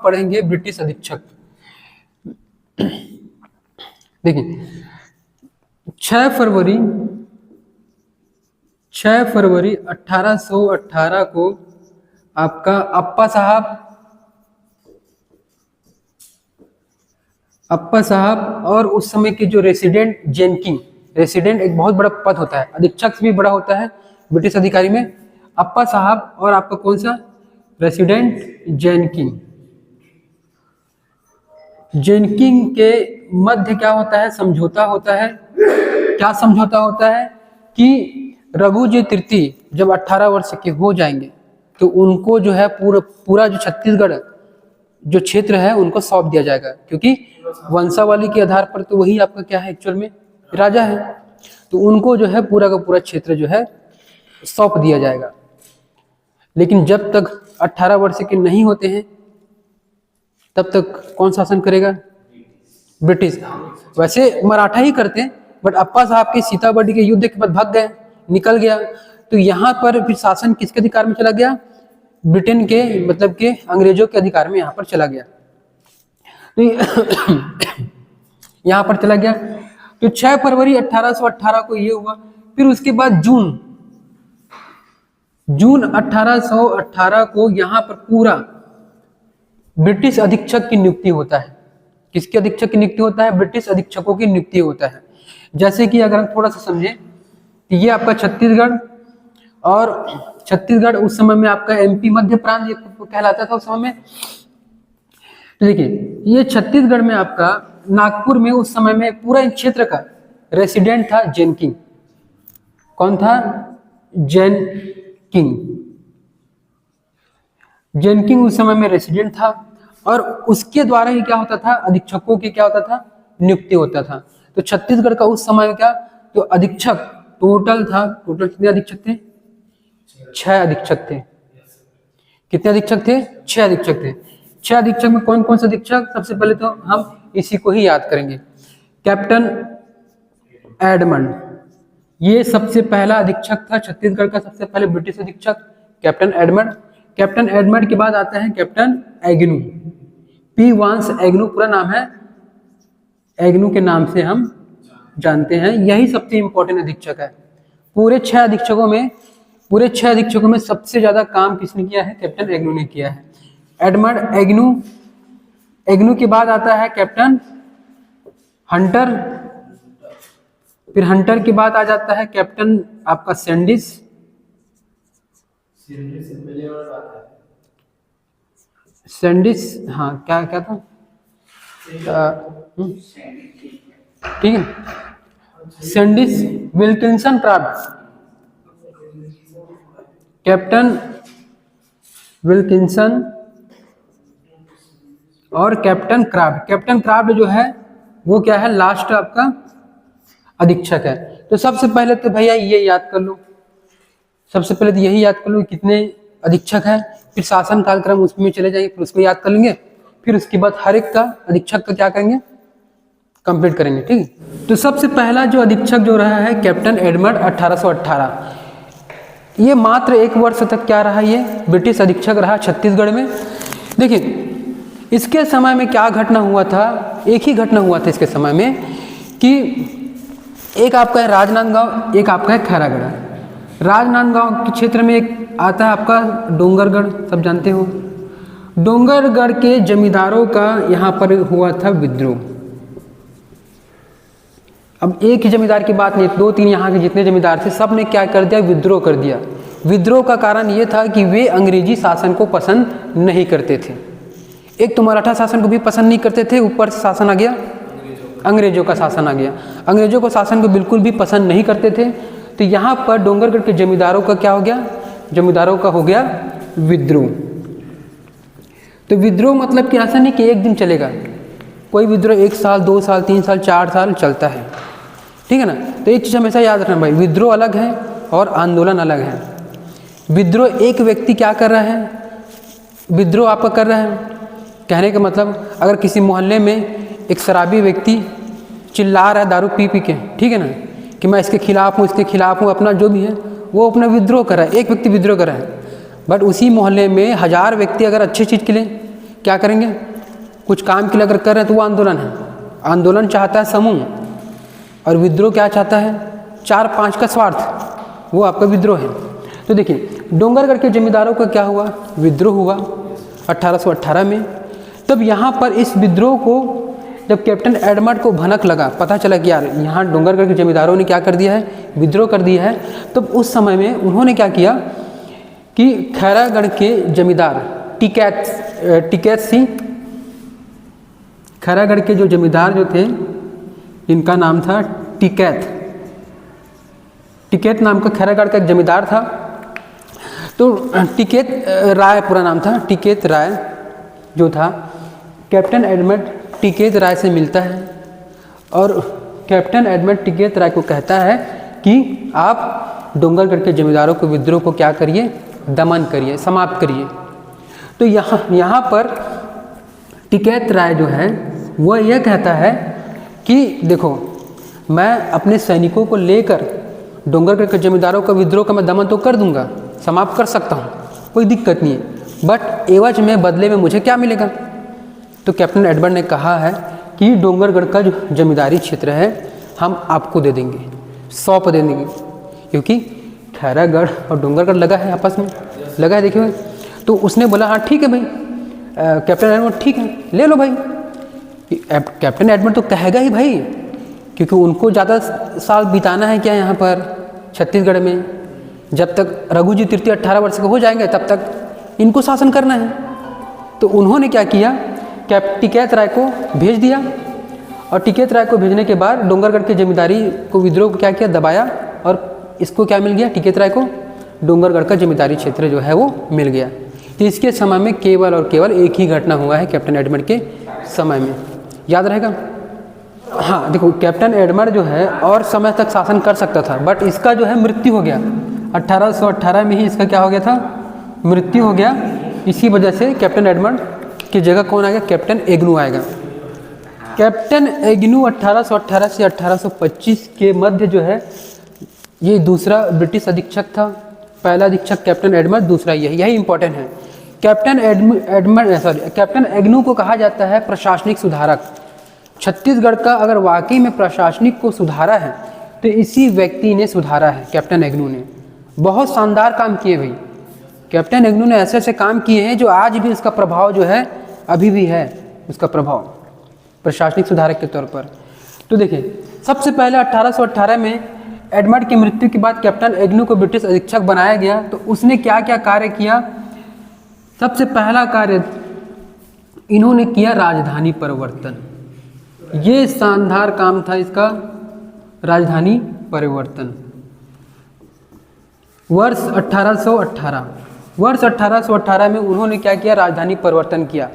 पढ़ेंगे ब्रिटिश अधीक्षक। देखिए 6 फरवरी 1818 को आपका अप्पा साहब और उस समय के जो रेसिडेंट जेनकिंग, रेसिडेंट एक बहुत बड़ा पद होता है, अधीक्षक से भी बड़ा होता है ब्रिटिश अधिकारी में। अप्पा साहब और आपका कौन सा रेसिडेंट जेनकिंग, जेनकिंग के मध्य क्या होता है, समझौता होता है। क्या समझौता होता है कि रघुजी तृतीय जब 18 वर्ष के हो जाएंगे तो उनको जो है पूरा जो छत्तीसगढ़ जो क्षेत्र है उनको सौंप दिया जाएगा, क्योंकि वंशावली के आधार पर तो वही आपका क्या है एक्चुअल में राजा है, तो उनको जो है पूरा का पूरा क्षेत्र जो है सौंप दिया जाएगा। लेकिन जब तक 18 वर्ष के नहीं होते हैं तब तक कौन शासन करेगा, ब्रिटिश। वैसे मराठा ही करते हैं, बट अप्पा साहब के सीताबर्डी के युद्ध के बाद भाग गए, निकल गया, तो यहाँ पर फिर शासन किसके अधिकार में चला गया, ब्रिटेन के मतलब के अंग्रेजों के अधिकार में यहाँ पर चला गया। तो यहाँ पर चला गया, तो 6 फरवरी 1818 को ये हुआ। फिर उसके बाद जून 1818 को यहाँ पर पूरा ब्रिटिश अधीक्षक की नियुक्ति होता है। किसके अधीक्षक की नियुक्ति होता है, ब्रिटिश अधीक्षकों की नियुक्ति होता है। जैसे कि अगर हम थोड़ा सा समझें तो ये आपका छत्तीसगढ़, और छत्तीसगढ़ उस समय में आपका एमपी मध्य प्रांत ये कहलाता था उस समय में। तो देखिए ये छत्तीसगढ़ में आपका नागपुर में उस समय में पूरा क्षेत्र का रेसिडेंट था जेनकिंग। कौन था, जेनकिंग उस समय में रेसिडेंट था, और उसके द्वारा ही क्या होता था, अधीक्षकों की क्या होता था, नियुक्ति होता था। तो छत्तीसगढ़ का उस समय में क्या, तो अधीक्षक टोटल कितने अधीक्षक थे, 6 अधीक्षक थे। कितने अधीक्षक थे, 6 अधीक्षक थे। 6 अधीक्षक में कौन कौन से अधीक्षक, सबसे पहले तो हम इसी को ही याद करेंगे, कैप्टन एडमंड, ये सबसे पहला अधीक्षक था छत्तीसगढ़ का, सबसे पहले ब्रिटिश अधीक्षक कैप्टन एडमंड। कैप्टन एडमंड के बाद आता है कैप्टन एग्नू, पी वांस एग्नू पूरा नाम है, एग्नू के नाम से हम जानते हैं, यही सबसे इंपॉर्टेंट अधीक्षक है। पूरे 6 अधीक्षकों में सबसे ज्यादा काम किसने किया है, कैप्टन एग्नू ने किया है। एडमंड एग्नू के बाद आता है कैप्टन हंटर, फिर हंटर के बाद आ जाता है कैप्टन आपका सैंडिस, हाँ क्या था, ठीक है, Sandis Wilkinson craft, captain Wilkinson और कैप्टन क्राफ्ट। कैप्टन क्राफ्ट जो है वो क्या है, लास्ट आपका अधीक्षक है। तो सबसे पहले तो भैया ये याद कर लो, सबसे पहले तो यही याद कर लो कितने अधीक्षक है, फिर शासन कालक्रम उसमें चले जाएंगे, फिर उसको याद कर लेंगे, फिर उसके बाद हर एक का अधीक्षक का क्या करेंगे, कंप्लीट करेंगे, ठीक है। तो सबसे पहला जो अधीक्षक जो रहा है कैप्टन एडमंड 1818, ये मात्र 1 वर्ष तक क्या रहा, ये ब्रिटिश अधीक्षक रहा छत्तीसगढ़ में। देखिए इसके समय में क्या घटना हुआ था, एक ही घटना हुआ था इसके समय में कि एक आपका है राजनांदगांव, एक आपका है खैरागढ़। राजनांदगांव के क्षेत्र में एक आता है आपका डोंगरगढ़, सब जानते हो। डोंगरगढ़ के जमींदारों का यहाँ पर हुआ था विद्रोह। अब एक ही जमींदार की बात नहीं, 2-3 यहाँ के जितने जमींदार थे सब ने क्या कर दिया, विद्रोह कर दिया। विद्रोह का कारण ये था कि वे अंग्रेजी शासन को पसंद नहीं करते थे। एक तो मराठा शासन को भी पसंद नहीं करते थे, ऊपर से शासन आ गया, अंग्रेजों का शासन आ गया। अंग्रेजों को शासन को बिल्कुल भी पसंद नहीं करते थे। तो यहाँ पर डोंगरगढ़ के जमींदारों का क्या हो गया, जमींदारों का हो गया विद्रोह। तो विद्रोह मतलब कि ऐसा नहीं कि एक दिन चलेगा, कोई विद्रोह 1 साल 2 साल 3 साल 4 साल चलता है, ठीक है ना। तो एक चीज़ हमेशा याद रखना भाई, विद्रोह अलग है और आंदोलन अलग है। विद्रोह एक व्यक्ति क्या कर रहा है, विद्रोह आपका कर रहा है, कहने का मतलब अगर किसी मोहल्ले में एक शराबी व्यक्ति चिल्ला रहा है दारू पी के, ठीक है ना, कि मैं इसके खिलाफ हूँ, इसके खिलाफ हूँ, अपना जो भी है वो अपना विद्रोह कर रहा है, एक व्यक्ति विद्रोह कर रहा है। बट उसी मोहल्ले में 1000 व्यक्ति अगर अच्छी चीज़ के लिए क्या करेंगे, कुछ काम के लिए अगर कर रहे हैं तो वो आंदोलन है। आंदोलन चाहता है समूह, और विद्रोह क्या चाहता है, 4-5 का स्वार्थ, वो आपका विद्रोह है। तो देखिए डोंगरगढ़ के जमींदारों का क्या हुआ, विद्रोह हुआ 1818 में। तब यहाँ पर इस विद्रोह को जब कैप्टन एडमंड को भनक लगा, पता चला कि यार यहाँ डोंगरगढ़ के जमींदारों ने क्या कर दिया है, विद्रोह कर दिया है, तब उस समय में उन्होंने क्या किया कि खैरागढ़ के जमींदार टिकैत सिंह, खैरागढ़ के जो जमींदार जो थे इनका नाम था टिकैत नाम का खैरागढ़ का एक जमींदार था। तो टिकैत राय पूरा नाम था, टिकैत राय जो था, कैप्टन एडमंड टिकैत राय से मिलता है और कैप्टन एडमंड टिकैत राय को कहता है कि आप डोंगरगढ़ के जमींदारों को विद्रोह को क्या करिए, दमन करिए, समाप्त करिए। तो यहाँ पर टिकैत राय जो है वह यह कहता है कि देखो मैं अपने सैनिकों को लेकर डोंगरगढ़ के जमींदारों का विद्रोह का मैं दमन तो कर दूंगा, समाप्त कर सकता हूँ, कोई दिक्कत नहीं है, बट एवज में बदले में मुझे क्या मिलेगा। तो कैप्टन एडमंड ने कहा है कि डोंगरगढ़ का जो जमींदारी क्षेत्र है हम आपको दे देंगे, 100 दे देंगे, क्योंकि खैरागढ़ और डोंगरगढ़ लगा है, आपस में लगा है, देखिए। तो उसने बोला हाँ ठीक है भाई, कैप्टन एडमंड ठीक है ले लो भाई। कैप्टन एडमंड तो कहेगा ही भाई, क्योंकि उनको ज़्यादा साल बिताना है क्या यहाँ पर छत्तीसगढ़ में, जब तक रघु जी तृतीय 18 वर्ष के हो जाएंगे तब तक इनको शासन करना है। तो उन्होंने क्या किया, टिकैत राय को भेज दिया, और टिकैत राय को भेजने के बाद डोंगरगढ़ की जमींदारी को विद्रोह को क्या किया, दबाया, और इसको क्या मिल गया, टिकैत राय को डोंगरगढ़ का जमींदारी क्षेत्र जो है वो मिल गया। तो इसके समय में केवल और केवल एक ही घटना हुआ है कैप्टन एडमंड के समय में, याद रहेगा। हाँ देखो कैप्टन एडमंड जो है और समय तक शासन कर सकता था, बट इसका जो है मृत्यु हो गया 1818 में ही, इसका क्या हो गया था, मृत्यु हो गया। इसी वजह से कैप्टन एडमंड की जगह कौन आएगा, कैप्टन एग्नू आएगा। कैप्टन एग्नू 1818 से 1825 के मध्य जो है ये दूसरा ब्रिटिश अधीक्षक था, पहला अधीक्षक कैप्टन एडमंड, दूसरा यही इंपॉर्टेंट है। कैप्टन एग्नू को कहा जाता है प्रशासनिक सुधारक। छत्तीसगढ़ का अगर वाकई में प्रशासनिक को सुधारा है तो इसी व्यक्ति ने सुधारा है, कैप्टन एग्नू ने। बहुत शानदार काम किए भाई, कैप्टन एग्नू ने ऐसे ऐसे काम किए हैं जो आज भी उसका प्रभाव जो है अभी भी है, उसका प्रभाव प्रशासनिक सुधारक के तौर पर। तो देखिए सबसे पहले 1818 में एडमंड की मृत्यु के बाद कैप्टन एग्नू को ब्रिटिश अधीक्षक बनाया गया। तो उसने क्या क्या कार्य किया, सबसे पहला कार्य इन्होंने किया राजधानी परिवर्तन। ये शानदार काम था इसका, राजधानी परिवर्तन। वर्ष 1818 में उन्होंने क्या किया, राजधानी परिवर्तन किया।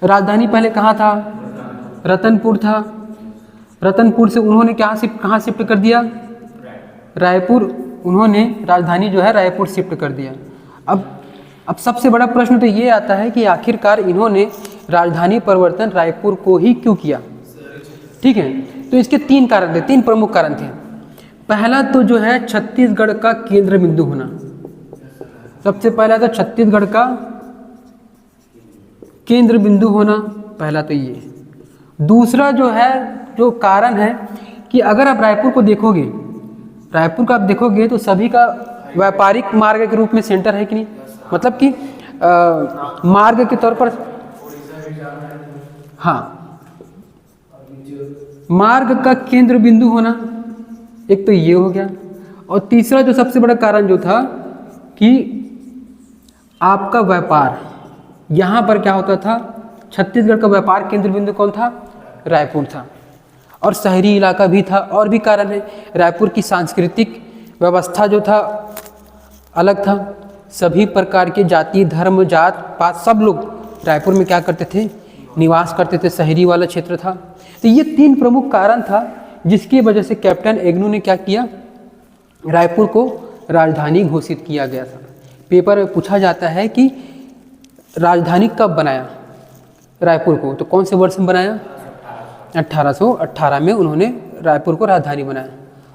राजधानी पहले कहाँ था, रतनपुर था। रतनपुर से उन्होंने कहाँ शिफ्ट कर दिया, रायपुर। उन्होंने राजधानी जो है रायपुर शिफ्ट कर दिया। अब सबसे बड़ा प्रश्न तो ये आता है कि आखिरकार इन्होंने राजधानी परिवर्तन रायपुर को ही क्यों किया, ठीक है। तो इसके 3 कारण थे, 3 प्रमुख कारण थे। पहला तो जो है छत्तीसगढ़ का केंद्र बिंदु होना, सबसे पहला तो छत्तीसगढ़ का केंद्र बिंदु होना, पहला तो ये। दूसरा जो है, जो कारण है कि अगर आप रायपुर को देखोगे, रायपुर का आप देखोगे तो सभी का व्यापारिक मार्ग के रूप में सेंटर है कि नहीं, मतलब कि मार्ग के तौर पर, हाँ, मार्ग का केंद्र बिंदु होना, एक तो ये हो गया। और तीसरा जो सबसे बड़ा कारण जो था कि आपका व्यापार, यहाँ पर क्या होता था, छत्तीसगढ़ का व्यापार केंद्र बिंदु कौन था, रायपुर था। और शहरी इलाका भी था, और भी कारण है। रायपुर की सांस्कृतिक व्यवस्था जो था अलग था, सभी प्रकार के जाति धर्म जात पात सब लोग रायपुर में क्या करते थे, निवास करते थे, शहरी वाला क्षेत्र था। तो ये 3 प्रमुख कारण था जिसकी वजह से कैप्टन एग्नू ने क्या किया, रायपुर को राजधानी घोषित किया गया था। पेपर में पूछा जाता है कि राजधानी कब बनाया रायपुर को, तो कौन से वर्ष में बनाया, 1818 में उन्होंने रायपुर को राजधानी बनाया।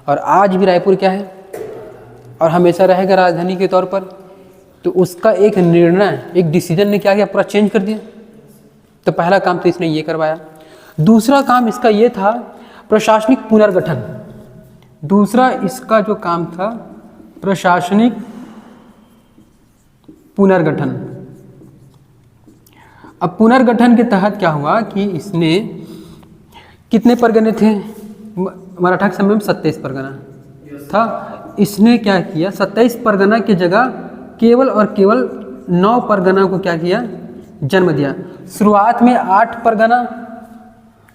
और आज भी रायपुर क्या है और हमेशा रहेगा राजधानी के तौर पर। तो उसका एक निर्णय, एक डिसीजन ने क्या किया, पूरा चेंज कर दिया। तो पहला काम तो इसने ये करवाया। दूसरा काम इसका ये था प्रशासनिक पुनर्गठन। दूसरा इसका जो काम था प्रशासनिक पुनर्गठन। अब पुनर्गठन के तहत क्या हुआ कि इसने कितने परगने थे मराठा के समय में? 27 परगना था। इसने क्या किया 27 परगना की जगह केवल और केवल 9 परगना को क्या किया? जन्म दिया। शुरुआत में 8 परगना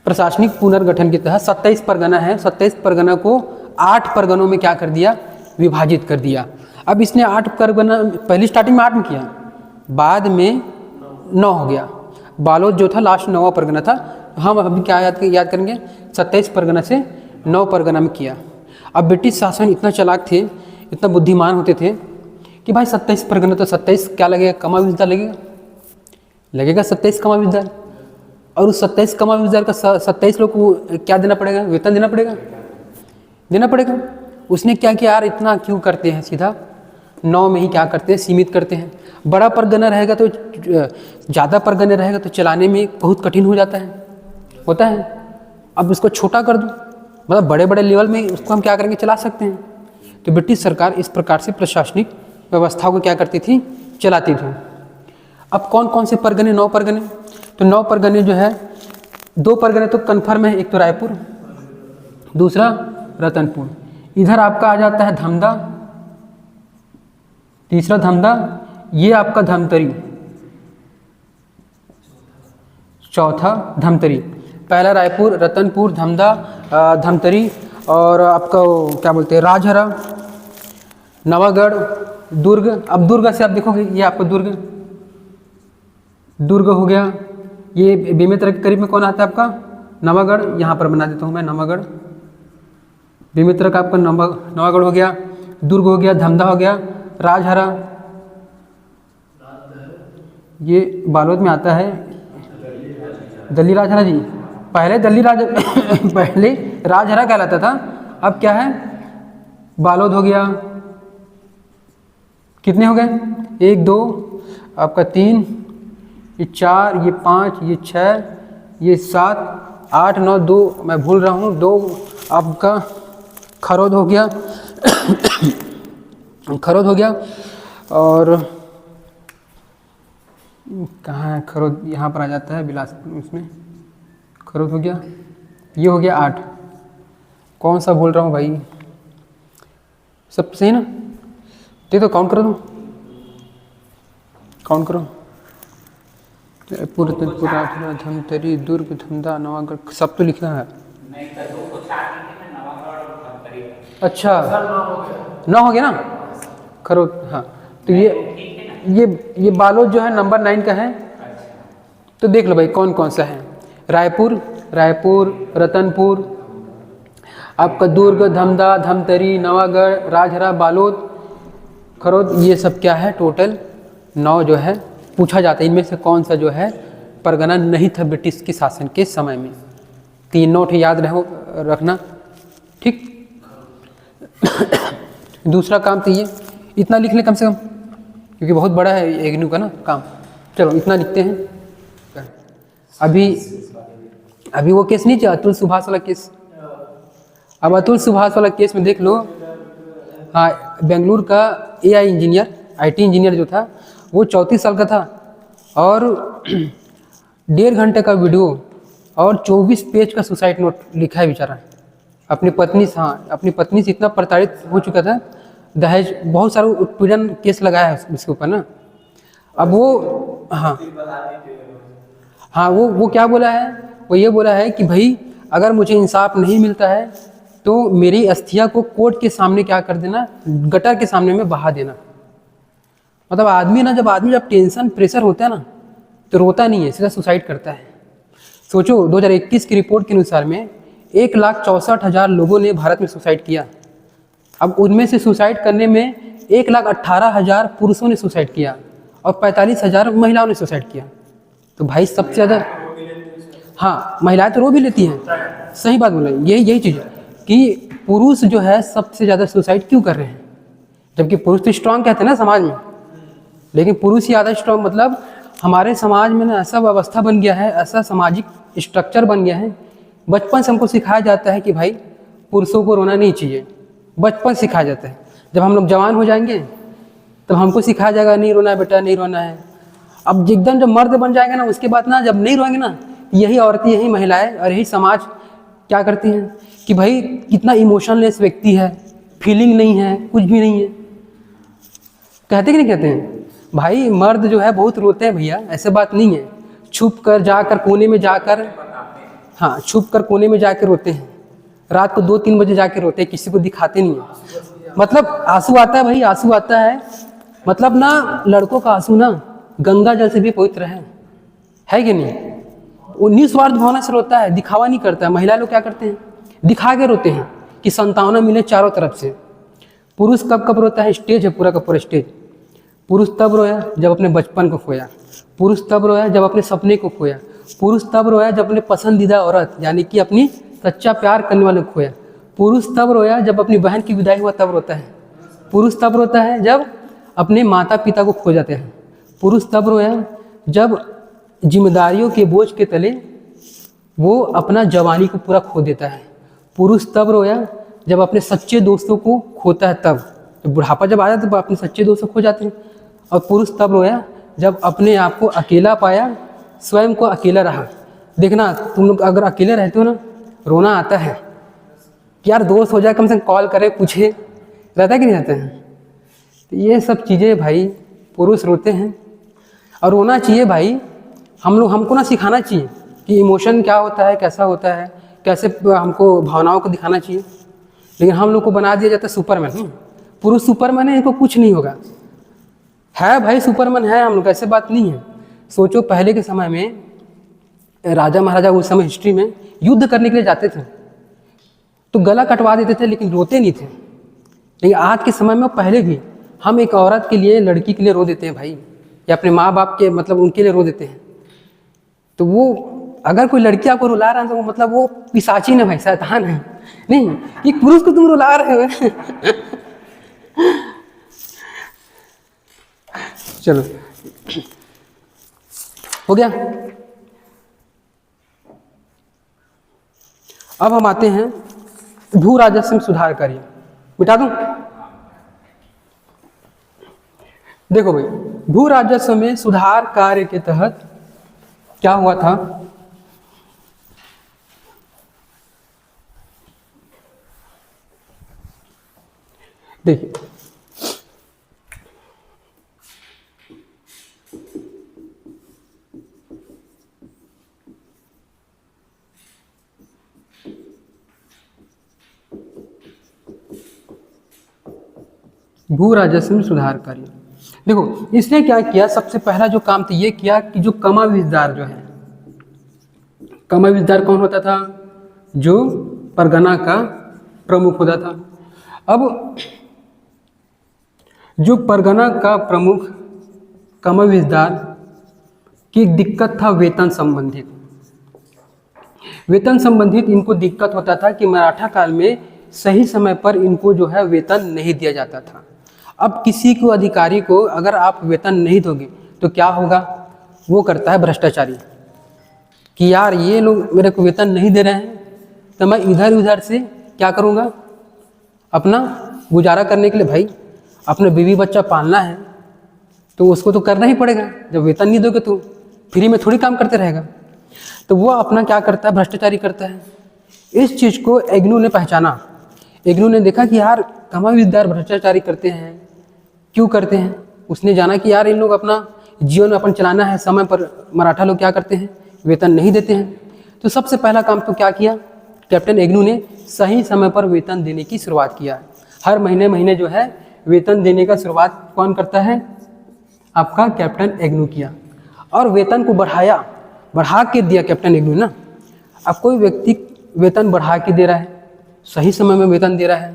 प्रशासनिक पुनर्गठन के तहत 27 परगना है, 27 परगना को 8 परगनों में क्या कर दिया? विभाजित कर दिया। अब इसने 8 परगना पहली स्टार्टिंग में 8 में किया, बाद में 9 हो गया। बालोद जो था लास्ट 9वां परगना था। हम अभी क्या याद करेंगे? 27 परगना से 9 परगना में किया। अब ब्रिटिश शासन इतना चालाक थे, इतना बुद्धिमान होते थे कि भाई 27 परगना तो 27 क्या लगेगा? कमा 20,000 लगेगा 27 कमा 20,000। और उस 27 कमा 20,000 का 27 लोग को क्या देना पड़ेगा? वेतन देना पड़ेगा। उसने क्या किया यार, इतना क्यों करते हैं, सीधा 9 में ही क्या करते हैं? सीमित करते हैं। बड़ा परगना रहेगा तो ज़्यादा परगने रहेगा तो चलाने में बहुत कठिन हो जाता होता है। अब उसको छोटा कर दो, मतलब बड़े बड़े लेवल में उसको हम क्या करेंगे? चला सकते हैं। तो ब्रिटिश सरकार इस प्रकार से प्रशासनिक व्यवस्था को क्या करती थी? चलाती थी। अब कौन कौन से परगने? 9 परगने। तो 9 परगने जो है, 2 परगने तो कन्फर्म है, एक तो रायपुर, दूसरा रतनपुर। इधर आपका आ जाता है धमदा, तीसरा धमदा, ये आपका धमतरी, चौथा धमतरी। पहला रायपुर, रतनपुर, धमदा, धमतरी और आपका क्या बोलते हैं राजहरा, नवागढ़, दुर्ग। अब दुर्ग से आप देखोगे ये आपका दुर्ग हो गया। ये बेमेतरा के करीब में कौन आता है आपका? नवागढ़। यहाँ पर बना देता हूँ मैं नवागढ़। बेमेतरा का आपका नवागढ़ हो गया, दुर्ग हो गया, धमदा हो गया, राजहरा ये बालोद में आता है। दल्ली राजहरा जी, पहले पहले राजहरा कहलाता था, अब क्या है? बालोद हो गया। कितने हो गए? 1 2 आपका 3, ये 4, ये 5, ये 6, ये 7, 8 9, 2 मैं भूल रहा हूँ, 2 आपका खरोद हो गया खरोद हो गया। और कहाँ है खरोद? यहाँ पर आ जाता है बिलासपुर, उसमें खरोद हो गया। ये हो गया 8। कौन सा भूल रहा हूँ भाई? सब सही ना? तो काउंट करो, काउंट करो। धमतरी, दुर्ग, धमदा, नवागढ़, सब तो लिखा है। अच्छा 9 हो गया ना? खरोद, हाँ। तो ये बालोद जो है नंबर 9 का है। तो देख लो भाई कौन कौन सा है। रायपुर, रतनपुर, आपका दुर्ग, धमदा, धमतरी, नवागढ़, राजहरा, बालोद, खरोद, ये सब क्या है? टोटल 9 जो है पूछा जाता है। इनमें से कौन सा जो है परगना नहीं था ब्रिटिश के शासन के समय में? 3 नोट याद रखना, ठीक। दूसरा काम तो ये इतना लिख लें कम से कम, क्योंकि बहुत बड़ा है एग्नू का ना काम। चलो इतना लिखते हैं। अभी वो केस नहीं चाहिए, अतुल सुभाष वाला केस। अब अतुल सुभाष वाला केस में देख लो। हाँ, बेंगलुरु का AI इंजीनियर, IT इंजीनियर जो था वो 34 साल का था और 1.5 घंटे का वीडियो और 24 पेज का सुसाइड नोट लिखा है बेचारा अपनी पत्नी से। हाँ, अपनी पत्नी से इतना प्रताड़ित हो चुका था, दहेज बहुत सारा उत्पीड़न केस लगाया है उसके ऊपर ना। अब वो हाँ वो क्या बोला है? वो ये बोला है कि भाई अगर मुझे इंसाफ नहीं मिलता है तो मेरी अस्थिया को कोर्ट के सामने क्या कर देना, गटर के सामने में बहा देना। मतलब आदमी ना, जब टेंशन प्रेशर होता है ना तो रोता नहीं है, सीधा सुसाइड करता है। सोचो 2021 की रिपोर्ट के अनुसार में 1,64,000 लोगों ने भारत में सुसाइड किया। अब उनमें से सुसाइड करने में 1,18,000 पुरुषों ने सुसाइड किया और 45,000 महिलाओं ने सुसाइड किया। तो भाई सबसे ज़्यादा, हाँ महिलाएं तो रो भी लेती हैं, सही बात बोला। यही चीज़ है कि पुरुष जो है सबसे ज़्यादा सुसाइड क्यों कर रहे हैं, जबकि पुरुष तो स्ट्रांग कहते हैं ना समाज में, लेकिन पुरुष ही ज़्यादा स्ट्रांग। मतलब हमारे समाज में ना ऐसा व्यवस्था बन गया है, ऐसा सामाजिक स्ट्रक्चर बन गया है, बचपन से हमको सिखाया जाता है कि भाई पुरुषों को रोना नहीं चाहिए। बचपन सिखाया जाता है। जब हम लोग जवान हो जाएंगे तब हमको सिखाया जाएगा नहीं रोना है बेटा, नहीं रोना है। अब एकदम जब मर्द बन जाएंगे ना, उसके बाद ना जब नहीं रोएंगे ना, यही औरतें, यही महिलाएं और यही समाज क्या करती हैं कि भाई कितना इमोशनलेस व्यक्ति है, फीलिंग नहीं है, कुछ भी नहीं है। कहते कि नहीं कहते हैं भाई, मर्द जो है बहुत रोते हैं भैया, ऐसे बात नहीं है। छुप कर जाकर कोने में जाकर, हाँ छुप कर कोने में जाकर रोते हैं, रात को 2-3 बजे जाके रोते हैं, किसी को दिखाते नहीं है। मतलब आंसू आता है भाई, आंसू आता है। मतलब ना लड़कों का आंसू ना गंगा जल से भी पवित्र है कि नहीं। वो निस्वार्थ भावना से रोता है, दिखावा नहीं करता है। महिला लोग क्या करते हैं, दिखा के रोते हैं कि संतावना मिले चारों तरफ से। पुरुष कब कब रोता है, स्टेज है पूरा का पूरा स्टेज। पुरुष तब रोया जब अपने बचपन को खोया, पुरुष तब रोया जब अपने सपने को खोया, पुरुष तब रोया जब अपने पसंदीदा औरत यानी कि अपनी सच्चा प्यार करने वाले को खोया, पुरुष तब रोया जब अपनी बहन की विदाई हुआ तब रोता है, पुरुष तब रोता है जब अपने माता पिता को खो जाते हैं, पुरुष तब रोया जब जिम्मेदारियों के बोझ के तले वो अपना जवानी को पूरा खो देता है, पुरुष तब रोया जब अपने सच्चे दोस्तों को खोता है, तब बुढ़ापा जब आ जाता है तो अपने सच्चे दोस्तों खो जाते हैं। और पुरुष तब रोया जब अपने आप को अकेला पाया, स्वयं को अकेला रहा। देखना तुम लोग अगर अकेले रहते हो ना, रोना आता है कि यार दोस्त हो जाए, कम से कम कॉल करे, पूछे, रहता है कि नहीं रहता है। तो ये सब चीज़ें भाई पुरुष रोते हैं और रोना चाहिए भाई। हमको ना सिखाना चाहिए कि इमोशन क्या होता है, कैसा होता है, कैसे हमको भावनाओं को दिखाना चाहिए। लेकिन हम लोग को बना दिया जाता है सुपरमैन। पुरुष सुपरमैन है, इनको कुछ नहीं होगा। है भाई सुपरमैन है हम लोग, ऐसे बात नहीं है। सोचो पहले के समय में राजा महाराजा उस समय हिस्ट्री में युद्ध करने के लिए जाते थे तो गला कटवा देते थे, लेकिन रोते नहीं थे। लेकिन आज के समय में पहले भी हम एक औरत के लिए, लड़की के लिए रो देते हैं भाई, या अपने माँ बाप के मतलब उनके लिए रो देते हैं। तो वो अगर कोई लड़की आपको रुला रहा है तो मतलब वो पिशाची है भाई, शैतान है। नहीं, एक पुरुष को तुम रुला रहे हो। चलो हो गया। अब हम आते हैं भू राजस्व में सुधार करिए। मिटा दूं? देखो भाई, भू राजस्व में सुधार कार्य के तहत क्या हुआ था, देखिए भू राजस्व में सुधार कार्य। देखो इसने क्या किया, सबसे पहला जो काम था ये किया कि जो कमाविजदार जो है, कमाविजदार कौन होता था, जो परगना का प्रमुख होता था। अब जो परगना का प्रमुख कमाविजदार की एक दिक्कत था वेतन संबंधित। वेतन संबंधित इनको दिक्कत होता था कि मराठा काल में सही समय पर इनको जो है वेतन नहीं दिया जाता था। अब किसी को अधिकारी को अगर आप वेतन नहीं दोगे तो क्या होगा, वो करता है भ्रष्टाचारी कि यार ये लोग मेरे को वेतन नहीं दे रहे हैं तो मैं इधर उधर से क्या करूँगा, अपना गुजारा करने के लिए भाई अपने बीवी बच्चा पालना है तो उसको तो करना ही पड़ेगा। जब वेतन नहीं दोगे तो फ्री में थोड़ी काम करते रहेगा। तो वो अपना क्या करता है, भ्रष्टाचारी करता है। इस चीज़ को एग्नू ने पहचाना। एग्नू ने देखा कि यार कमाविजदार भ्रष्टाचारी करते हैं, क्यों करते हैं। उसने जाना कि यार इन लोग अपना जीवन अपन चलाना है, समय पर मराठा लोग क्या करते हैं, वेतन नहीं देते हैं। तो सबसे पहला काम तो क्या किया, कैप्टन एग्नू ने सही समय पर वेतन देने की शुरुआत किया। हर महीने महीने जो है वेतन देने का शुरुआत कौन करता है, आपका कैप्टन एग्नू किया। और वेतन को बढ़ा के दिया कैप्टन एग्नू ना। अब कोई व्यक्ति वेतन बढ़ा के दे रहा है, सही समय में वेतन दे रहा है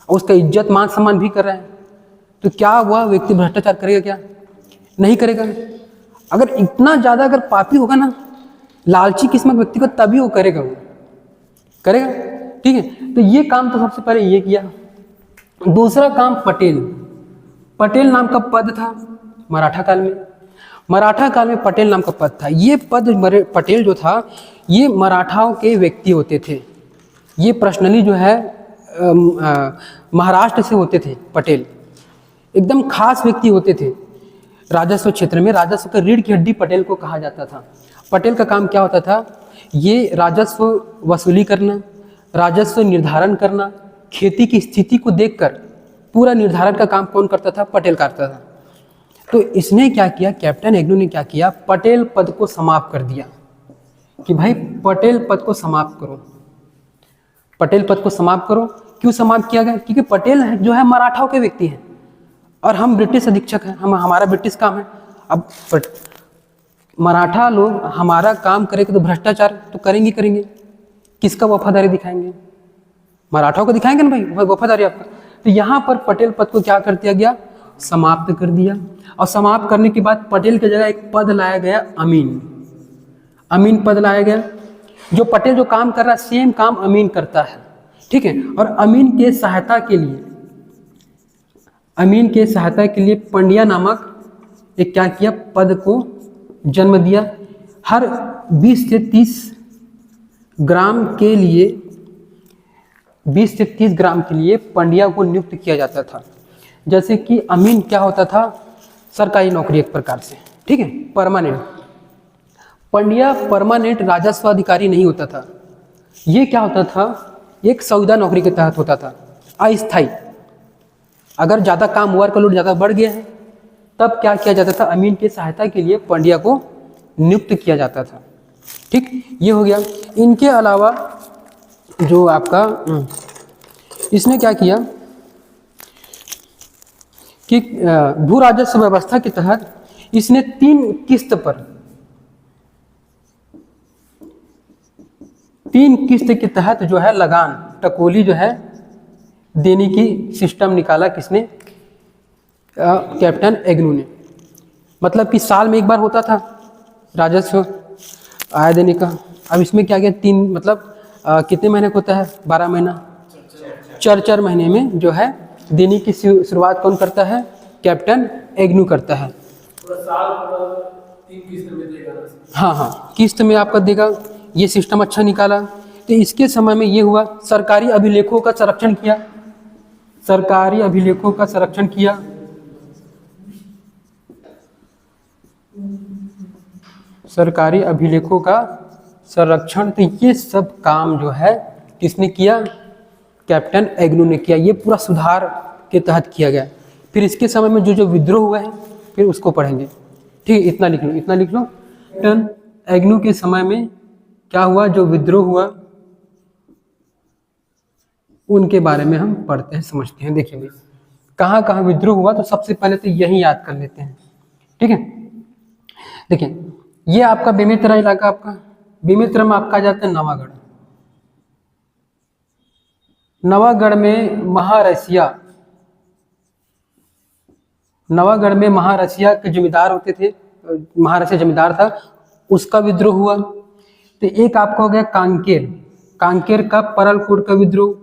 और उसका इज्जत मान सम्मान भी कर रहा है, तो क्या वह व्यक्ति भ्रष्टाचार करेगा, क्या नहीं करेगा। अगर इतना ज़्यादा अगर पापी होगा ना, लालची किस्मत व्यक्ति को, तभी वो करेगा, वो करेगा। ठीक है, तो ये काम तो सबसे पहले ये किया। दूसरा काम पटेल नाम का पद था मराठा काल में। मराठा काल में पटेल नाम का पद था। ये पद पटेल जो था ये मराठाओं के व्यक्ति होते थे। ये पर्सनली जो है महाराष्ट्र से होते थे पटेल, एकदम खास व्यक्ति होते थे। राजस्व क्षेत्र में राजस्व का रीढ़ की हड्डी पटेल को कहा जाता था। पटेल का काम क्या होता था, ये राजस्व वसूली करना, राजस्व निर्धारण करना, खेती की स्थिति को देखकर पूरा निर्धारण का काम कौन करता था, पटेल करता था। तो इसने क्या किया, कैप्टन एग्नू ने क्या किया, पटेल पद को समाप्त कर दिया कि भाई पटेल पद को समाप्त करो, पटेल पद को समाप्त करो। क्यों समाप्त किया गया, क्योंकि पटेल जो है मराठाओं के व्यक्ति हैं और हम ब्रिटिश अधीक्षक हैं, हमारा ब्रिटिश काम है। अब मराठा लोग हमारा काम करेंगे तो भ्रष्टाचार तो करेंगे, किसका वफादारी दिखाएंगे, मराठाओं को दिखाएंगे ना भाई वफादारी आपका। तो यहाँ पर पटेल पद को क्या कर दिया गया, समाप्त कर दिया। और समाप्त करने के बाद पटेल की जगह एक पद लाया गया, अमीन पद लाया गया। जो पटेल जो काम कर रहा है सेम काम अमीन करता है, ठीक है। और अमीन के सहायता के लिए पंड्या नामक एक क्या किया, पद को जन्म दिया। हर 20 से 30 ग्राम के लिए पंड्या को नियुक्त किया जाता था। जैसे कि अमीन क्या होता था, सरकारी नौकरी एक प्रकार से, ठीक है, परमानेंट। पंड्या परमानेंट राजस्व अधिकारी नहीं होता था, ये क्या होता था, एक संविदा नौकरी के तहत होता था, अस्थायी। अगर ज़्यादा काम वर्कलोड ज़्यादा बढ़ गया है तब क्या किया जाता था, अमीन की सहायता के लिए पंड्या को नियुक्त किया जाता था, ठीक। ये हो गया। इनके अलावा जो आपका इसने क्या किया कि भू राजस्व व्यवस्था के तहत इसने 3 किस्त के तहत जो है लगान टकोली जो है देने की सिस्टम निकाला। किसने, कैप्टन एग्नू ने। मतलब कि साल में एक बार होता था राजस्व आय देने का। अब इसमें क्या गया, 3 मतलब कितने महीने को होता है, 12 महीना, 4 महीने में जो है देने की शुरुआत कौन करता है, कैप्टन एग्नू करता है। साल 3 किस्त में देगा। हाँ, किस्त में आपका देगा। ये सिस्टम अच्छा निकाला। तो इसके समय में ये हुआ, सरकारी अभिलेखों का संरक्षण किया, सरकारी अभिलेखों का संरक्षण। तो ये सब काम जो है किसने किया, कैप्टन एग्नू ने किया। ये पूरा सुधार के तहत किया गया। फिर इसके समय में जो विद्रोह हुए हैं फिर उसको पढ़ेंगे, ठीक है। इतना लिख लो। कैप्टन एग्नू के समय में क्या हुआ, जो विद्रोह हुआ उनके बारे में हम पढ़ते हैं, समझते हैं। देखिए भाई कहाँ विद्रोह हुआ, तो सबसे पहले तो यही याद कर लेते हैं, ठीक है। देखिए ये आपका बेमेतरा इलाका, आपका बेमेतरा में आपका जाता है नवागढ़ में महारसिया के जमींदार होते थे, महारसिया जमींदार था, उसका विद्रोह हुआ। तो एक आपका हो गया कांकेर का परलकोट का विद्रोह,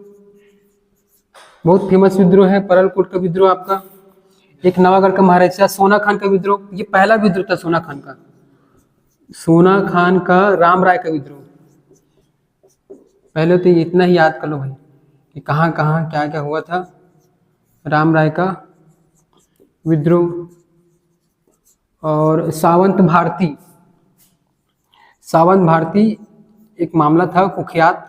बहुत फेमस विद्रोह है परलकोट का विद्रोह आपका। एक नवागढ़ का महाराजा सोना खान का विद्रोह, ये पहला विद्रोह था सोना खान का राम राय का विद्रोह। पहले तो इतना ही याद कर लो भाई कि कहाँ क्या क्या हुआ था। राम राय का विद्रोह और सावंत भारती एक मामला था कुख्यात।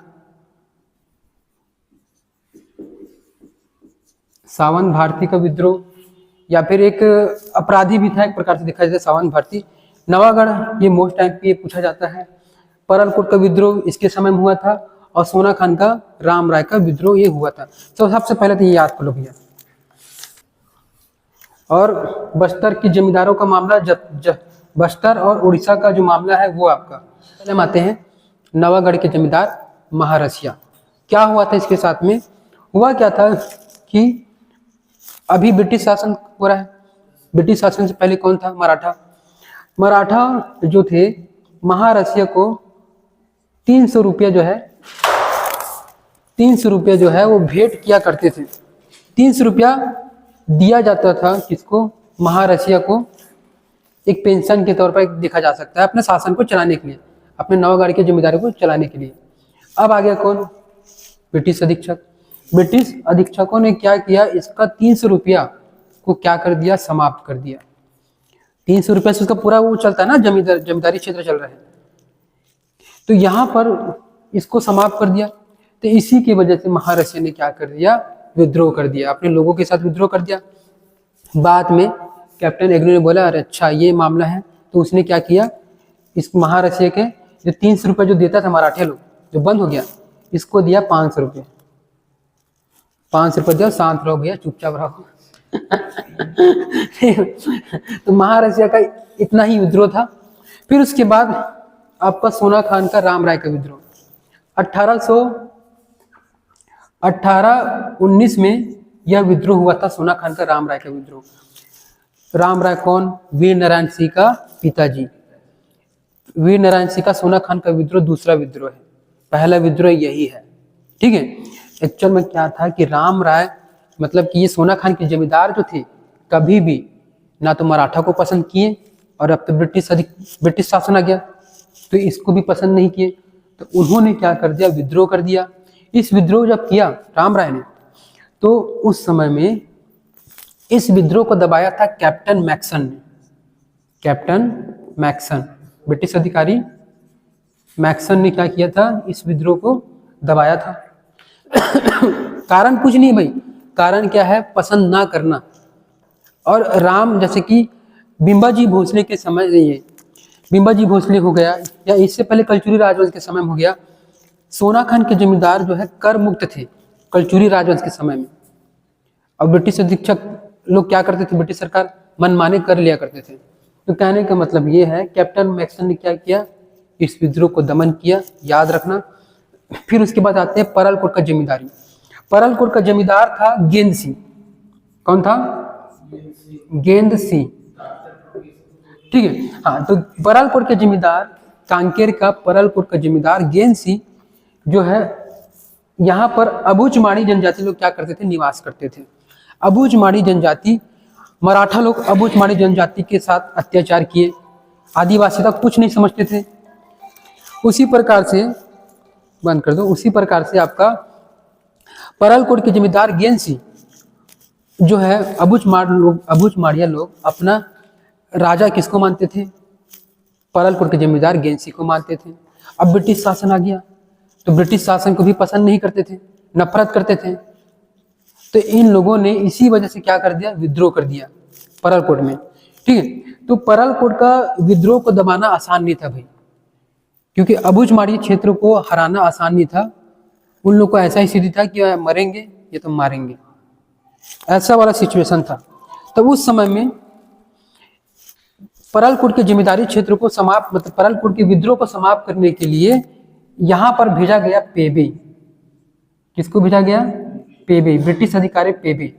सावंत भारती का विद्रोह, या फिर एक अपराधी भी था एक प्रकार से देखा जाए सावंत भारती। नवागढ़ ये मोस्ट टाइम पे पूछा जाता है। परलकोट का विद्रोह इसके समय में हुआ था और सोना खान का राम राय का विद्रोह ये हुआ था। तो सबसे पहले तो ये याद कर लो भैया। और बस्तर की जमींदारों का मामला, बस्तर और उड़ीसा का जो मामला है वो आपका। पहले हम आते हैं नवागढ़ के जमींदार महारसिया। क्या हुआ था इसके साथ में, हुआ क्या था कि अभी ब्रिटिश शासन हो रहा है। ब्रिटिश शासन से पहले कौन था, मराठा जो थे महारसिया को 300 रुपया जो है वो भेंट किया करते थे। 300 रुपया दिया जाता था किसको, महारसिया को, एक पेंशन के तौर पर देखा जा सकता है अपने शासन को चलाने के लिए, अपने नौगढ़ की जिम्मेदारी को चलाने के लिए। अब आ गया कौन? ब्रिटिश अधीक्षक। ब्रिटिश अधीक्षकों ने क्या किया, इसका 300 रुपया को क्या कर दिया, समाप्त कर दिया। 300 रुपया से उसका पूरा वो चलता है ना, जमींदारी क्षेत्र चल रहा है, तो यहाँ पर इसको समाप्त कर दिया। तो इसी की वजह से महारसिया ने क्या कर दिया, विद्रोह कर दिया, अपने लोगों के साथ विद्रोह कर दिया। बाद में कैप्टन एग्रो ने बोला अरे अच्छा ये मामला है, तो उसने क्या किया, इस महारसिया के जो 300 रुपये जो देता था मराठे लोग, जो बंद हो गया, इसको दिया 500 रुपये। 500 रुपये दिया, शांत रहो भैया, चुपचाप रहो। तो महारसिया का इतना ही विद्रोह था। फिर उसके बाद आपका सोना खान का राम राय का विद्रोह 1819 में यह विद्रोह हुआ था, सोना खान का राम राय का विद्रोह। राम राय कौन? वीर नारायण सिंह का पिताजी। वीर नारायण सिंह का सोना खान का विद्रोह दूसरा विद्रोह है, पहला विद्रोह यही है, ठीक है। एक्चुअल में क्या था कि राम राय मतलब कि ये सोना खान के जमींदार जो थे, कभी भी ना तो मराठा को पसंद किए, और अब तो ब्रिटिश शासन आ गया तो इसको भी पसंद नहीं किए, तो उन्होंने क्या कर दिया, विद्रोह कर दिया। इस विद्रोह जब किया राम राय ने, तो उस समय में इस विद्रोह को दबाया था कैप्टन मैक्सन ने। कैप्टन मैक्सन, ब्रिटिश अधिकारी मैक्सन ने क्या किया था, इस विद्रोह को दबाया था। कारण कुछ नहीं भाई, कारण क्या है, पसंद ना करना। और राम, जैसे कि बिंबाजी भोसले के समय, ये बिंबाजी भोसले हो गया, या इससे पहले कलचुरी राजवंश के समय में हो गया, सोना खान के जमींदार जो है कर मुक्त थे कलचुरी राजवंश के समय में। और ब्रिटिश अधीक्षक लोग क्या करते थे, ब्रिटिश सरकार मनमाने कर लिया करते थे। तो कहने का मतलब ये है, कैप्टन मैक्सन ने क्या किया, इस विद्रोह को दमन किया, याद रखना। फिर उसके बाद आते हैं परलकोट का जमींदारी। परलकोट का जमींदार था गेंद सिंह। कौन था? गेंद सिंह, ठीक है। हाँ, तो परलकोट के जमींदार, कांकेर का परलकोट का जमींदार गेंद सिंह जो है, यहाँ पर अबूझमाड़ी जनजाति लोग क्या करते थे, निवास करते थे। अबूझमाड़ी जनजाति, मराठा लोग अबूझमाड़ी जनजाति के साथ अत्याचार किए, आदिवासी तक कुछ नहीं समझते थे। उसी प्रकार से बंद कर दो, उसी प्रकार से आपका परलकोट के जमींदार गेंद सिंह जो है, अबूझमाड़िया लोग अपना राजा किसको मानते थे, परलकोट के जमींदार गेंद सिंह को मानते थे। अब ब्रिटिश शासन आ गया, तो ब्रिटिश शासन को भी पसंद नहीं करते थे, नफरत करते थे। तो इन लोगों ने इसी वजह से क्या कर दिया, विद्रोह कर दिया परलकोट में, ठीक है। तो परलकोट का विद्रोह को दबाना आसान नहीं था भाई, क्योंकि अबूझमाड़ी क्षेत्र को हराना आसान नहीं था। उन लोग को ऐसा ही स्थिति था कि मरेंगे या तो मारेंगे, ऐसा वाला सिचुएशन था। तो उस समय में परलकोट के जमींदारी क्षेत्र को समाप्त, मतलब परलकोट के विद्रोह को समाप्त करने के लिए यहाँ पर भेजा गया पेबे। किसको भेजा गया? पेबे, ब्रिटिश अधिकारी पेबे।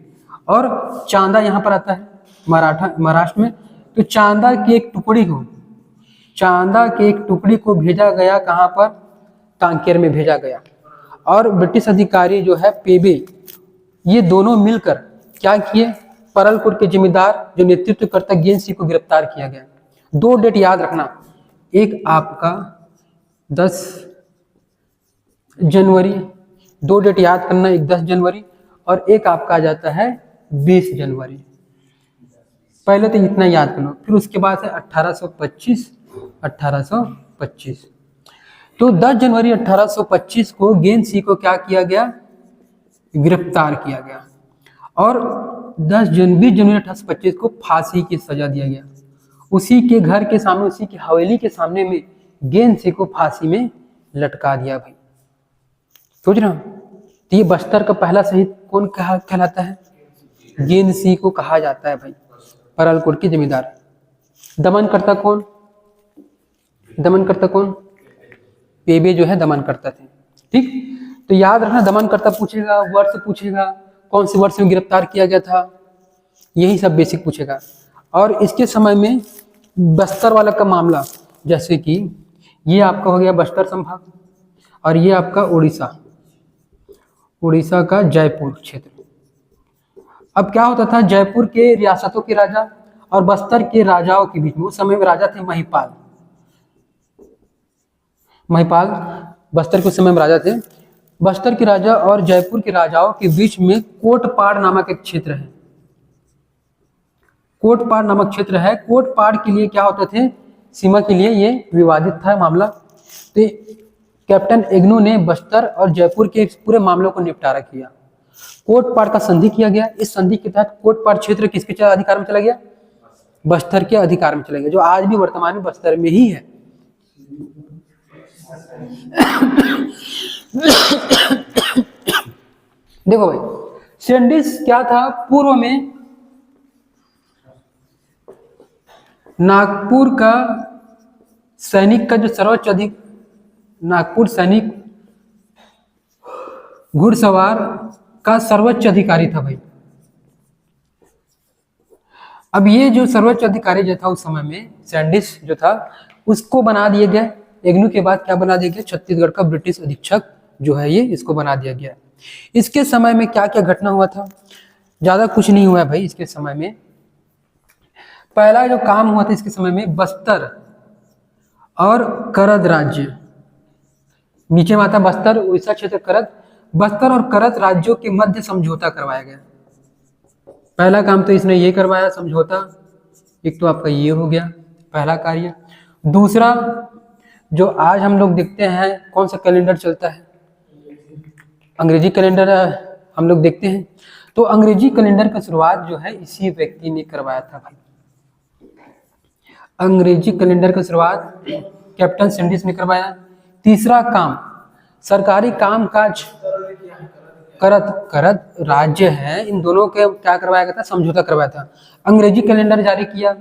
और चांदा यहाँ पर आता है महाराष्ट्र में, तो चांदा की एक टुकड़ी को भेजा गया कहाँ पर, कांकेर में भेजा गया। और ब्रिटिश अधिकारी जो है पेबे, ये दोनों मिलकर क्या किए, परलकोट के जमींदार जो नेतृत्व करता गेंद सिंह को गिरफ्तार किया गया। 2 डेट याद रखना, एक आपका 10 जनवरी, 2 डेट याद करना, एक 10 जनवरी और एक आपका आ जाता है 20 जनवरी। पहले तो इतना याद कर लो, फिर उसके बाद है 1825। तो 10 जनवरी 1825 को गेंद सिंह को क्या किया गया, गिरफ्तार किया गया। और 20 जनवरी 1825 को फांसी की सजा दिया गया। उसी के घर के सामने, उसी की हवेली के सामने में गेंद सिंह को फांसी में लटका दिया भाई। सोच रहा हूं, तो ये बस्तर का पहला शहीद कौन कहलाता है, गेंद सिंह को कहा जाता है भाई, परलकोट के जमींदार। दमन करता कौन, पेबे जो है दमन करता थे, ठीक। तो याद रखना, दमन करता पूछेगा, वर्ष पूछेगा, कौन से वर्ष में गिरफ्तार किया गया था, यही सब बेसिक पूछेगा। और इसके समय में बस्तर वाला का मामला, जैसे कि ये आपका हो गया बस्तर संभाग, और ये आपका उड़ीसा का जयपुर क्षेत्र। अब क्या होता था, जयपुर के रियासतों के राजा और बस्तर के राजाओं के बीच में, उस समय में राजा थे महिपाल, महिपाल बस्तर के उस समय में राजा थे। बस्तर के राजा और जयपुर के राजाओं के बीच में कोटपाड़ नामक एक क्षेत्र है, कोटपाड़ नामक क्षेत्र है। कोटपाड़ के लिए क्या होते थे, सीमा के लिए ये विवादित था मामला। तो कैप्टन इग्नू ने बस्तर और जयपुर के पूरे मामलों को निपटारा किया। कोटपाड़ का संधि किया गया। इस संधि के तहत कोटपाड़ क्षेत्र किसके अधिकार में चला गया, बस्तर के अधिकार में चला गया, जो आज भी वर्तमान में बस्तर में ही है। देखो भाई, सैंडिस क्या था, पूर्व में नागपुर का सैनिक का जो सर्वोच्च नागपुर सैनिक घुड़सवार का सर्वोच्च अधिकारी था भाई। अब ये जो सर्वोच्च अधिकारी जो था उस समय में सैंडिस जो था, उसको बना दिया गया इग्नू के बाद। क्या बना दिया गया, छत्तीसगढ़ का ब्रिटिश अधीक्षक जो है ये, इसको बना दिया गया। इसके समय में क्या क्या घटना हुआ था, ज्यादा कुछ नहीं हुआ है भाई। इसके समय में पहला जो काम हुआ था इसके समय में, बस्तर और करद राज्य, नीचे में आता बस्तर उड़ीसा क्षेत्र करद, बस्तर और करद राज्यों के मध्य समझौता करवाया गया। पहला काम तो इसने ये करवाया समझौता, एक तो आपका ये हो गया पहला कार्य। दूसरा, जो आज हम लोग देखते हैं कौन सा कैलेंडर चलता है, अंग्रेजी कैलेंडर हम लोग देखते हैं, तो अंग्रेजी कैलेंडर की शुरुआत जो है इसी व्यक्ति ने करवाया था भाई। अंग्रेजी कैलेंडर की शुरुआत कैप्टन सैंडिस ने करवाया। तीसरा काम, सरकारी काम काज करद राज्य है, इन दोनों के क्या करवाया गया था, समझौता करवाया था। अंग्रेजी कैलेंडर जारी किया,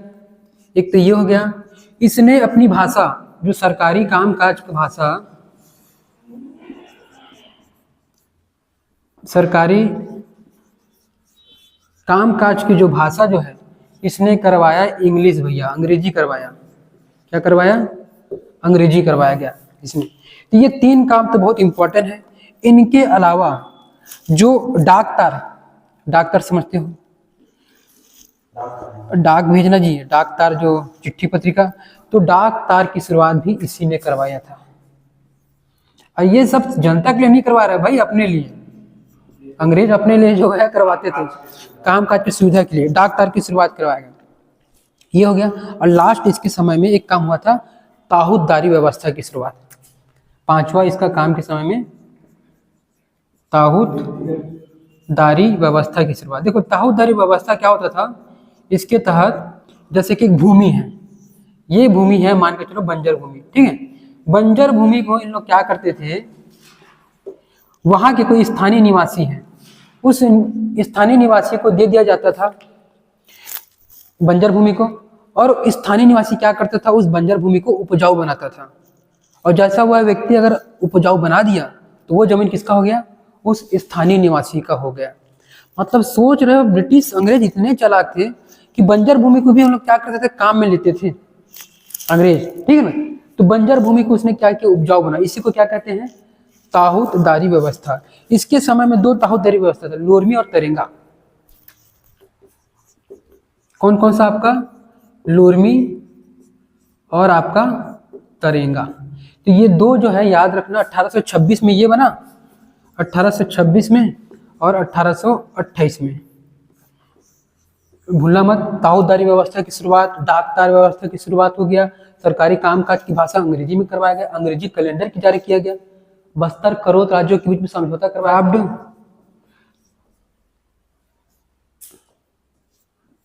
एक तो ये हो गया। इसने अपनी भाषा, जो सरकारी काम काज की भाषा, सरकारी काम काज की जो भाषा जो है, इसने करवाया इंग्लिश भैया, अंग्रेजी करवाया। क्या करवाया, अंग्रेजी करवाया गया इसने। तो ये तीन काम तो बहुत इंपॉर्टेंट है। इनके अलावा जो डाक तार समझते हो, डाक भेजना जी, डाक तार जो चिट्ठी पत्रिका, तो डाक तार की शुरुआत भी इसी ने करवाया था। और ये सब जनता के लिए नहीं करवा रहा है भाई, अपने लिए। अंग्रेज अपने लिए जो है करवाते थे, काम काज की सुविधा के लिए डाक तार की शुरुआत करवाया गया, ये हो गया। और लास्ट इसके समय में एक काम हुआ था, ताहूतदारी व्यवस्था की शुरुआत। पांचवा इसका काम के समय में ताहूतदारी व्यवस्था की शुरुआत। देखो ताहूतदारी व्यवस्था क्या होता था, इसके तहत जैसे कि एक भूमि है, ये भूमि है मान के चलो बंजर भूमि, ठीक है। बंजर भूमि को इन लोग क्या करते थे, वहां के कोई स्थानीय निवासी है, उस स्थानीय निवासी को दे दिया जाता था बंजर भूमि को, और स्थानीय निवासी क्या करता था, उस बंजर भूमि को उपजाऊ बनाता था। और जैसा वह व्यक्ति अगर उपजाऊ बना दिया तो वो जमीन किसका हो गया, उस स्थानीय निवासी का हो गया। मतलब सोच रहे हो, ब्रिटिश अंग्रेज इतने चालाक थे कि बंजर भूमि को भी हम लोग क्या करते थे, काम में लेते थे अंग्रेज, ठीक है ना। तो बंजर भूमि को उसने क्या किया, उपजाऊ बना। इसी को क्या कहते हैं, ताहूतदारी व्यवस्था। इसके समय में दो ताहूतदारी व्यवस्था था, लोरमी और तरेंगा। कौन कौन सा आपका, लोरमी और आपका तरेंगा। तो ये दो जो है याद रखना, 1826 में ये बना, 1826 में और 1828 में, भूलना मत। ताहूतदारी व्यवस्था की शुरुआत, डाक तार व्यवस्था की शुरुआत हो गया। सरकारी कामकाज की भाषा अंग्रेजी में करवाया गया। अंग्रेजी कैलेंडर की जारी किया गया। बस्तर करौद राज्यों के बीच में समझौता करवाया।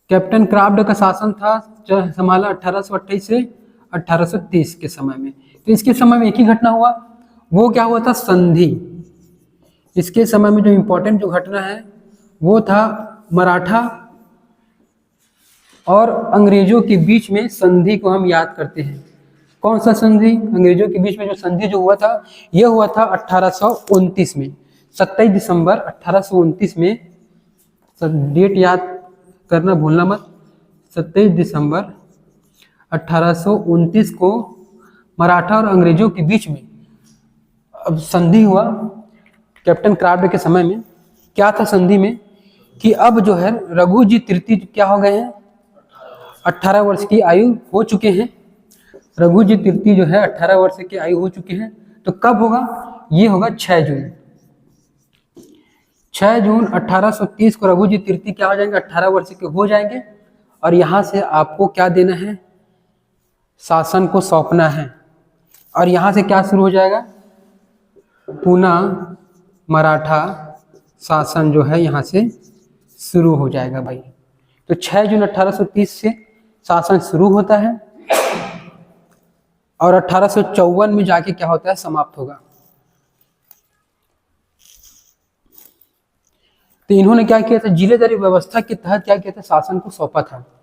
कैप्टन क्राफ्ट का शासन था, जो संभाला 1828 से 1830 के समय में। तो इसके समय में एक ही घटना हुआ, वो क्या हुआ था, संधि। इसके समय में जो इंपॉर्टेंट जो घटना है वो था मराठा और अंग्रेजों के बीच में संधि को हम याद करते हैं। कौन सा संधि, अंग्रेजों के बीच में जो संधि जो हुआ था, यह हुआ था 1829 में, 27 दिसंबर 1829 में। डेट याद करना भूलना मत, 27 दिसंबर 1829 को मराठा और अंग्रेजों के बीच में अब संधि हुआ कैप्टन क्राफ्ट के समय में। क्या था संधि में कि अब जो है रघुजी तृतीय क्या हो गए हैं, 18 वर्ष की आयु हो चुके हैं। रघुजी तृतीय जो है 18 वर्ष की आयु हो चुके हैं। तो कब होगा? ये होगा 6 जून। 6 जून 1830 को रघुजी तृतीय क्या हो जाएंगे? 18 वर्ष के हो जाएंगे। और यहां से आपको क्या देना है? शासन को सौंपना है। और यहां से क्या शुरू हो जाएगा? पुनः मराठा शासन जो है यहां से शुरू हो जाएगा भाई। तो 6 जून 1830 से शासन शुरू होता है और 1854 में जाके क्या होता है? समाप्त होगा। तो इन्होंने क्या किया था? जिलेदारी व्यवस्था के तहत क्या किया था? शासन को सौंपा था।